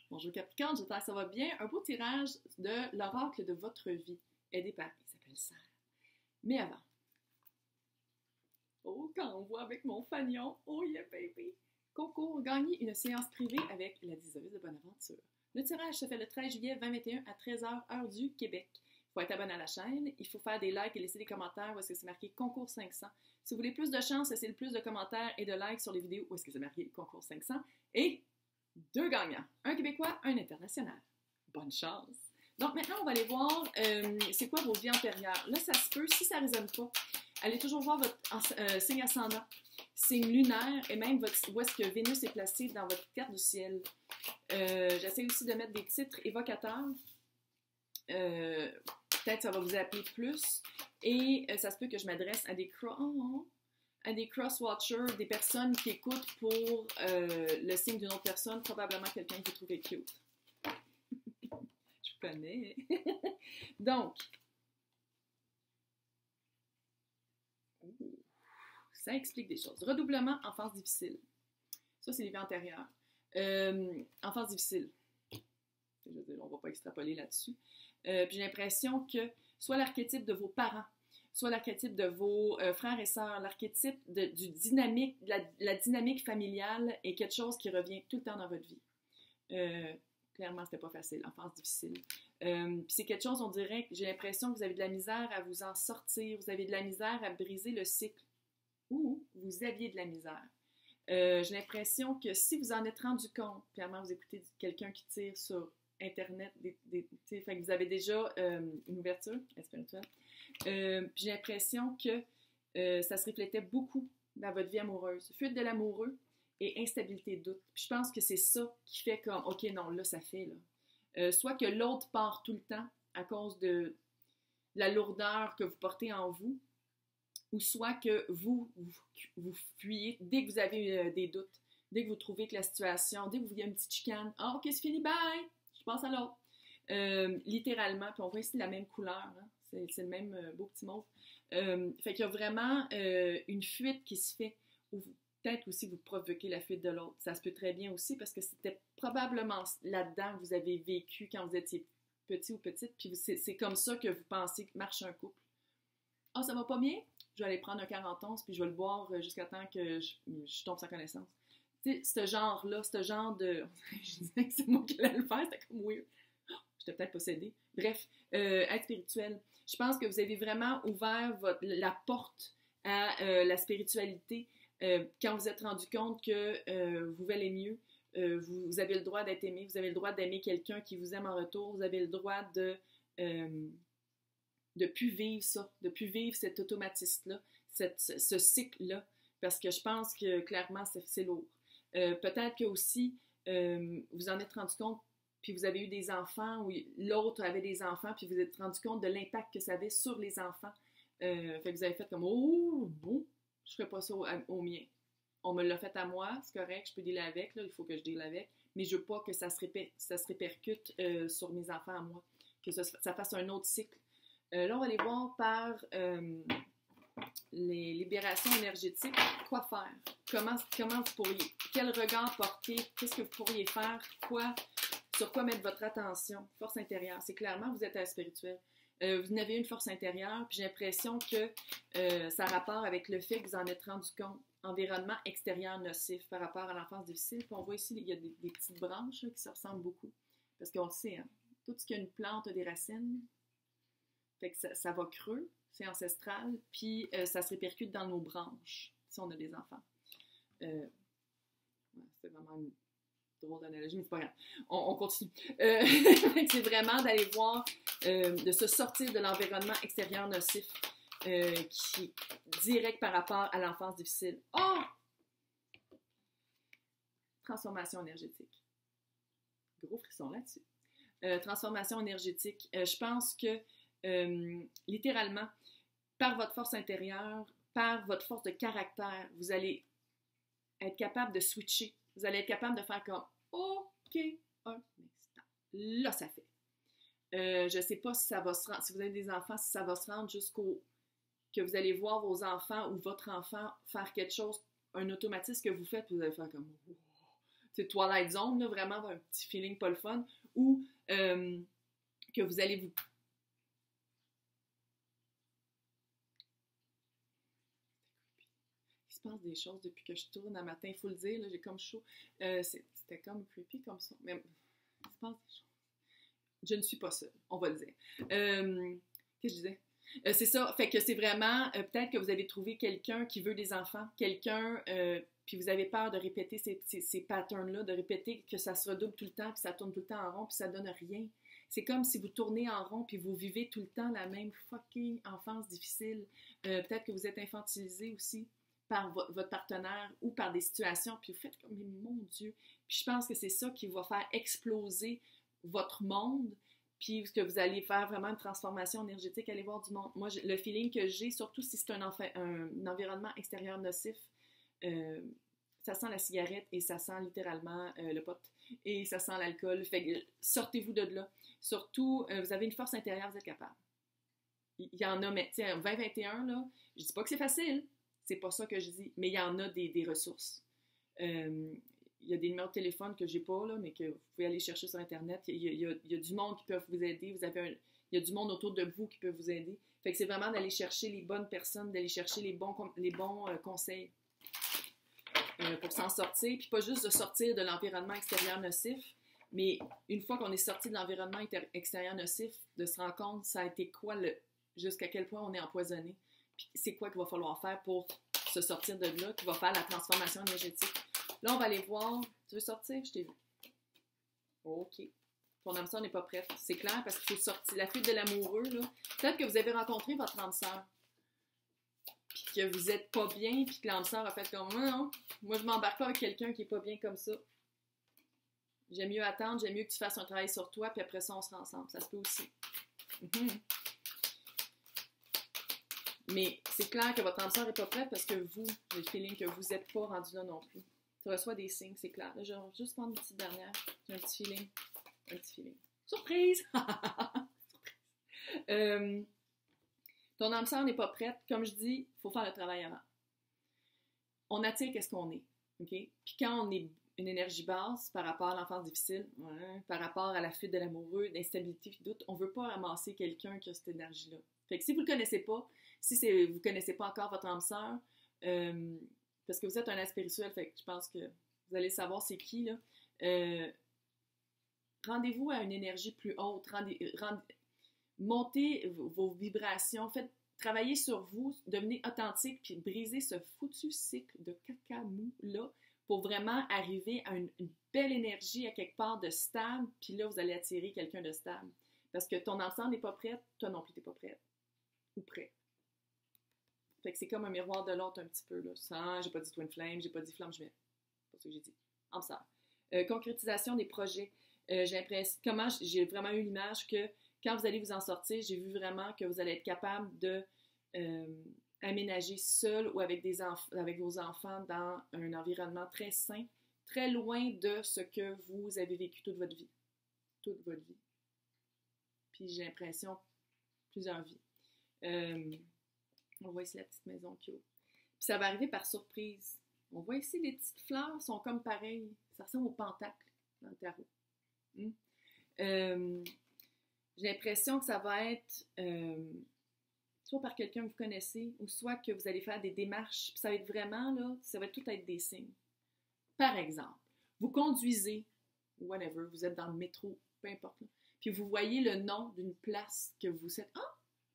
Bonjour Capricorne, j'espère que ça va bien. Un beau tirage de l'oracle de votre vie, aidé par, il s'appelle Serre. Mais avant, quand on voit avec mon fanion, oh yeah baby, concours, gagner une séance privée avec la diseuse de Bonaventure. Le tirage se fait le 13 juillet 2021 à 13h, heure du Québec. Il faut être abonné à la chaîne, il faut faire des likes et laisser des commentaires où est-ce que c'est marqué concours 500. Si vous voulez plus de chance, laissez le plus de commentaires et de likes sur les vidéos où est-ce que c'est marqué concours 500. Et 2 gagnants, un Québécois, un international. Bonne chance! Donc maintenant, on va aller voir c'est quoi vos vies antérieures. Là, ça se peut, si ça ne résonne pas, allez toujours voir votre signe ascendant, signe lunaire et même où est-ce que Vénus est placée dans votre carte du ciel. J'essaie aussi de mettre des titres évocateurs. Peut-être ça va vous appeler plus. Et ça se peut que je m'adresse à des cross-watchers, des personnes qui écoutent pour le signe d'une autre personne, probablement quelqu'un que vous trouvez cute. Je vous connais. Donc, ça explique des choses. Redoublement, enfance difficile. Ça, c'est les vies antérieures. Enfance difficile. Je veux dire, on ne va pas extrapoler là-dessus. Puis j'ai l'impression que soit l'archétype de vos parents, soit l'archétype de vos frères et sœurs, l'archétype de la dynamique familiale est quelque chose qui revient tout le temps dans votre vie. Clairement, c'était pas facile, enfance difficile. Puis c'est quelque chose, on dirait que j'ai l'impression que vous avez de la misère à vous en sortir, vous avez de la misère à briser le cycle, ou vous aviez de la misère. J'ai l'impression que si vous en êtes rendu compte, clairement, vous écoutez quelqu'un qui tire sur Internet, fait que vous avez déjà une ouverture spirituelle. Puis j'ai l'impression que ça se reflétait beaucoup dans votre vie amoureuse. Fuite de l'amoureux et instabilité de doute. Puis je pense que c'est ça qui fait comme, OK, non, là, ça fait, là. Soit que l'autre part tout le temps à cause de la lourdeur que vous portez en vous, ou soit que vous fuyez dès que vous avez des doutes, dès que vous trouvez que la situation, dès que vous voyez une petite chicane, « Ah, OK, c'est fini, bye! Je passe à l'autre. » Littéralement, puis on voit ici la même couleur, hein? C'est le même beau petit mauve. Fait qu'il y a vraiment une fuite qui se fait, ou peut-être aussi vous provoquez la fuite de l'autre. Ça se peut très bien aussi, parce que c'était probablement là-dedans que vous avez vécu quand vous étiez petit ou petite, puis c'est comme ça que vous pensez que marche un couple. « Ah, ça va pas bien? Je vais aller prendre un 40 puis je vais le boire jusqu'à temps que je tombe sans connaissance. » Tu sais, ce genre-là, ce genre de... Je disais que c'est moi qui allais le faire, c'était comme weird. J'étais peut-être possédée. Bref, être spirituel. Je pense que vous avez vraiment ouvert la porte à la spiritualité quand vous êtes rendu compte que vous valez mieux. Vous avez le droit d'être aimé, vous avez le droit d'aimer quelqu'un qui vous aime en retour, vous avez le droit de plus vivre ça, de plus vivre cet automatisme-là, ce cycle-là, parce que je pense que clairement, c'est lourd. Peut-être que aussi, vous en êtes rendu compte, puis vous avez eu des enfants, ou l'autre avait des enfants, puis vous vous êtes rendu compte de l'impact que ça avait sur les enfants. Fait que vous avez fait comme, oh, bon, je ferais pas ça au mien. On me l'a fait à moi, c'est correct, je peux dealer avec, là, il faut que je deal avec, mais je veux pas que ça se répercute sur mes enfants à moi, que ça fasse un autre cycle. Là, on va aller voir par les libérations énergétiques. Quoi faire? Comment vous pourriez? Quel regard porter? Qu'est-ce que vous pourriez faire? Sur quoi mettre votre attention? Force intérieure. C'est clairement, vous êtes à la spirituelle. Vous avez une force intérieure, puis j'ai l'impression que ça a rapport avec le fait que vous en êtes rendu compte. Environnement extérieur nocif par rapport à l'enfance difficile. Puis on voit ici, il y a des petites branches là, qui se ressemblent beaucoup. Parce qu'on le sait, hein? Tout ce qui a une plante a des racines. Fait que ça va creux, c'est ancestral, puis ça se répercute dans nos branches, si on a des enfants. C'est vraiment une drôle d'analogie, mais c'est pas grave. On continue. C'est vraiment d'aller voir, de se sortir de l'environnement extérieur nocif, qui est direct par rapport à l'enfance difficile. Oh! Transformation énergétique. Gros frisson là-dessus. Transformation énergétique. Je pense que littéralement, par votre force intérieure, par votre force de caractère, vous allez être capable de switcher. Vous allez être capable de faire comme OK, un instant. Là, ça fait. Je ne sais pas si ça va se rendre, si vous avez des enfants, si ça va se rendre jusqu'au que vous allez voir vos enfants ou votre enfant faire quelque chose, un automatisme que vous faites, puis vous allez faire comme Twilight Zone, là, vraiment un petit feeling pas le fun, ou que vous allez vous... Il se passe des choses depuis que je tourne un matin, il faut le dire, là, j'ai comme chaud. C'était comme creepy comme ça, mais il se passe des choses. Je ne suis pas seule, on va le dire. Qu'est-ce que je disais? C'est ça, fait que c'est vraiment, peut-être que vous avez trouvé quelqu'un qui veut des enfants, quelqu'un, puis vous avez peur de répéter ces patterns-là, de répéter que ça se redouble tout le temps, puis ça tourne tout le temps en rond, puis ça donne rien. C'est comme si vous tournez en rond, puis vous vivez tout le temps la même fucking enfance difficile. Peut-être que vous êtes infantilisé aussi par votre partenaire ou par des situations, puis vous faites comme, mais mon Dieu. Puis je pense que c'est ça qui va faire exploser votre monde, puis que vous allez faire vraiment une transformation énergétique, allez voir du monde. Moi, le feeling que j'ai, surtout si c'est un environnement extérieur nocif, ça sent la cigarette et ça sent littéralement le pot et ça sent l'alcool. Fait que sortez-vous de là. Surtout, vous avez une force intérieure, vous êtes capable. Il y en a, mais tu sais, 2021, là, je dis pas que c'est facile, c'est pas ça que je dis, mais il y en a des ressources. Il y a des numéros de téléphone que j'ai pas, là, mais que vous pouvez aller chercher sur Internet. Il y a du monde qui peut vous aider. Il y a du monde autour de vous qui peut vous aider. Fait que c'est vraiment d'aller chercher les bonnes personnes, d'aller chercher les bons conseils pour s'en sortir. Puis pas juste de sortir de l'environnement extérieur nocif, mais une fois qu'on est sorti de l'environnement extérieur nocif, de se rendre compte ça a été quoi, jusqu'à quel point on est empoisonné. Puis c'est quoi qu'il va falloir faire pour se sortir de là, qui va faire la transformation énergétique. Là, on va aller voir. Tu veux sortir? Je t'ai vu. OK. Ton âme sœur n'est pas prête. C'est clair parce qu'il faut sortir. La fuite de l'amoureux, là. Peut-être que vous avez rencontré votre âme sœur. Puis que vous n'êtes pas bien, puis que l'âme sœur a fait comme non, moi, je m'embarque pas avec quelqu'un qui est pas bien comme ça. J'aime mieux attendre, j'aime mieux que tu fasses un travail sur toi, puis après ça, on sera ensemble. Ça se peut aussi. Mais c'est clair que votre âme sœur n'est pas prête parce que vous, j'ai le feeling que vous n'êtes pas rendu là non plus. Tu reçois des signes, c'est clair. Là, je vais juste prendre une petite dernière. J'ai un petit feeling. Un petit feeling. Surprise! Surprise! Ton âme sœur n'est pas prête. Comme je dis, il faut faire le travail avant. On attire qu'est-ce qu'on est. OK? Puis quand on est une énergie basse par rapport à l'enfance difficile, par rapport à la fuite de l'amoureux, d'instabilité et doute, on ne veut pas ramasser quelqu'un qui a cette énergie-là. Fait que si vous ne le connaissez pas, si vous ne connaissez pas encore votre âme sœur, parce que vous êtes un être spirituel, fait que je pense que vous allez savoir c'est qui, là. Rendez-vous à une énergie plus haute, montez vos vibrations, travaillez sur vous, devenez authentique, puis brisez ce foutu cycle de cacamou-là pour vraiment arriver à une belle énergie à quelque part de stable, puis là, vous allez attirer quelqu'un de stable. Parce que ton enfant n'est pas prête, toi non plus, t'es pas prête. Ou prêt. Fait que c'est comme un miroir de l'autre un petit peu, là. Sans, j'ai pas dit twin flame, j'ai pas dit flamme jumelle. C'est pas ce que j'ai dit. En sœur. Concrétisation des projets. J'ai vraiment eu l'image que quand vous allez vous en sortir, j'ai vu vraiment que vous allez être capable de aménager seul ou avec vos enfants dans un environnement très sain, très loin de ce que vous avez vécu toute votre vie. Toute votre vie. Puis j'ai l'impression, plusieurs vies. On voit ici la petite maison cute. Puis ça va arriver par surprise. On voit ici les petites fleurs sont comme pareilles. Ça ressemble au pentacle dans le tarot. J'ai l'impression que ça va être soit par quelqu'un que vous connaissez ou soit que vous allez faire des démarches. Puis ça va être vraiment, là, ça va tout être des signes. Par exemple, vous conduisez, whatever, vous êtes dans le métro, peu importe, là, puis vous voyez le nom d'une place que vous êtes.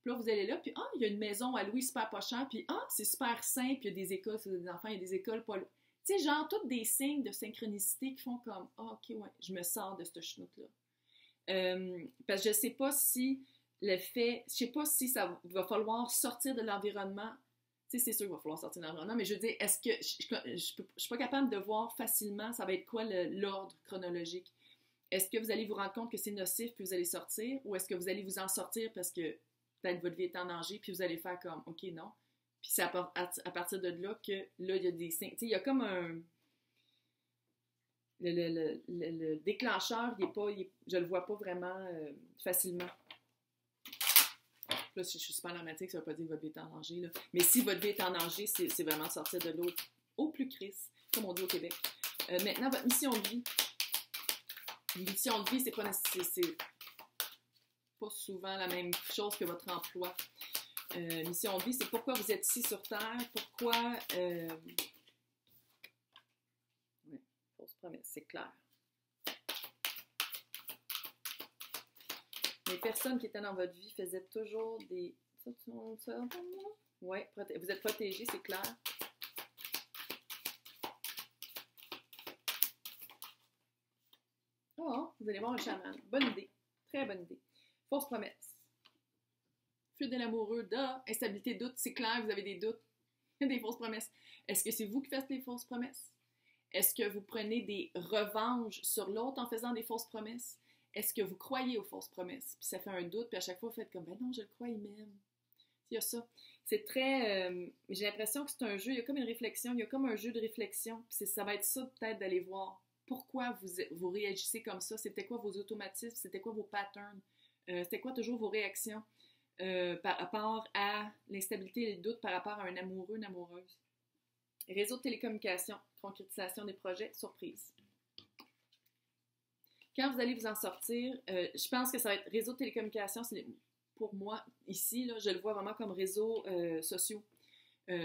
Puis là, vous allez là, puis il y a une maison à louer super pas cher, puis c'est super simple, puis il y a des écoles, c'est des enfants, il y a des écoles pas loin. Tu sais, genre, tous des signes de synchronicité qui font comme, OK, ouais, je me sors de cette chenoute-là. Parce que je sais pas si ça va falloir sortir de l'environnement. Tu sais, c'est sûr qu'il va falloir sortir de l'environnement, mais je veux dire, est-ce que je suis pas capable de voir facilement, ça va être quoi l'ordre chronologique? Est-ce que vous allez vous rendre compte que c'est nocif, puis vous allez sortir, ou est-ce que vous allez vous en sortir parce que peut-être votre vie est en danger, puis vous allez faire comme, OK, non. Puis c'est à partir de là que, là, il y a des signes. Tu sais, il y a comme un... Le déclencheur, je le vois pas vraiment facilement. Là, si je suis super dramatique, ça veut pas dire que votre vie est en danger, là. Mais si votre vie est en danger, c'est vraiment sortir de l'eau au plus crisse, comme on dit au Québec. Maintenant, votre mission de vie. Une mission de vie, c'est pas souvent la même chose que votre emploi. Mission de vie, c'est pourquoi vous êtes ici sur Terre, pourquoi... fausse promesse, c'est clair. Les personnes qui étaient dans votre vie faisaient toujours des... Oui, vous êtes protégés, c'est clair. Oh, vous allez voir un chaman. Bonne idée. Très bonne idée. Fausse promesse. Fuite de l'amoureux, instabilité, doute, c'est clair, vous avez des doutes. Des fausses promesses. Est-ce que c'est vous qui faites les fausses promesses? Est-ce que vous prenez des revanches sur l'autre en faisant des fausses promesses? Est-ce que vous croyez aux fausses promesses? Puis ça fait un doute, puis à chaque fois, vous faites comme, ben non, je le crois, il m'aime. Il y a ça. C'est très... j'ai l'impression que c'est un jeu, il y a comme une réflexion, il y a comme un jeu de réflexion. Puis ça va être ça, peut-être, d'aller voir pourquoi vous réagissez comme ça. C'était quoi vos automatismes? C'était quoi vos patterns? C'était quoi toujours vos réactions par rapport à l'instabilité et le doute par rapport à un amoureux, une amoureuse? Réseau de télécommunications, concrétisation des projets, surprise. Quand vous allez vous en sortir, je pense que ça va être réseau de télécommunications, pour moi, ici, là, je le vois vraiment comme réseaux sociaux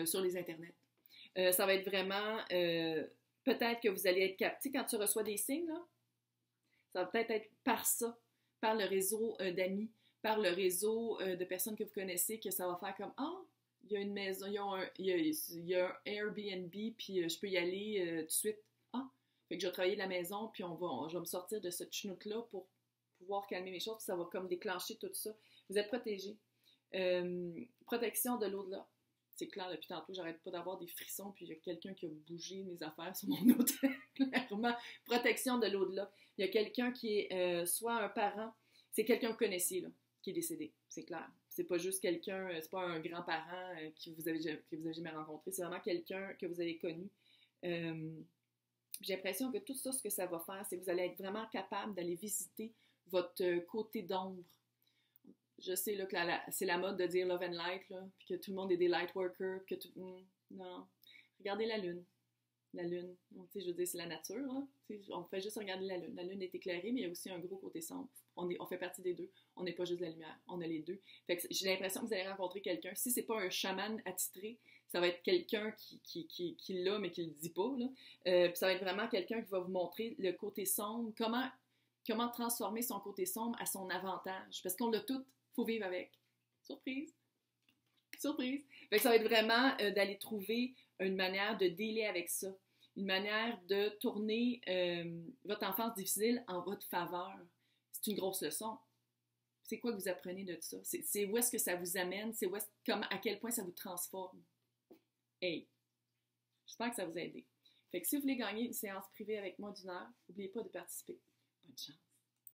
sur les internets. Ça va être vraiment, peut-être que vous allez être capté quand tu reçois des signes, là, ça va peut-être être par ça, par le réseau d'amis, par le réseau de personnes que vous connaissez, que ça va faire comme, ah, il y a une maison, il y a un Airbnb, puis je peux y aller tout de suite. Ah, fait que je vais travailler de la maison, puis je vais me sortir de cette chenoute-là pour pouvoir calmer mes choses, puis ça va comme déclencher tout ça. Vous êtes protégé. Protection de l'au-delà. C'est clair, depuis tantôt, j'arrête pas d'avoir des frissons, puis il y a quelqu'un qui a bougé mes affaires sur mon hôtel, clairement. Protection de l'au-delà. Il y a quelqu'un qui est soit un parent, c'est quelqu'un que vous connaissiez, là, qui est décédé, c'est clair. C'est pas juste quelqu'un, c'est pas un grand-parent que vous avez jamais rencontré, c'est vraiment quelqu'un que vous avez connu. J'ai l'impression que tout ça, ce que ça va faire, c'est que vous allez être vraiment capable d'aller visiter votre côté d'ombre. Je sais là, que c'est la mode de dire love and light, là, puis que tout le monde est des light workers, que tout... non. Regardez la lune. La lune, donc, je veux dire, c'est la nature. Là. On fait juste regarder la lune. La lune est éclairée, mais il y a aussi un gros côté sombre. On fait partie des deux. On n'est pas juste la lumière, on a les deux. Fait que j'ai l'impression que vous allez rencontrer quelqu'un. Si c'est pas un chaman attitré, ça va être quelqu'un qui l'a, mais qui le dit pas. Puis ça va être vraiment quelqu'un qui va vous montrer le côté sombre, comment transformer son côté sombre à son avantage. Parce qu'on l'a tout, il faut vivre avec. Surprise! Surprise! Fait que ça va être vraiment d'aller trouver une manière de dealer avec ça. Une manière de tourner votre enfance difficile en votre faveur. C'est une grosse leçon. C'est quoi que vous apprenez de ça? C'est où est-ce que ça vous amène? C'est à quel point ça vous transforme? Hey! J'espère que ça vous a aidé. Fait que si vous voulez gagner une séance privée avec moi d'1 heure, n'oubliez pas de participer. Bonne chance!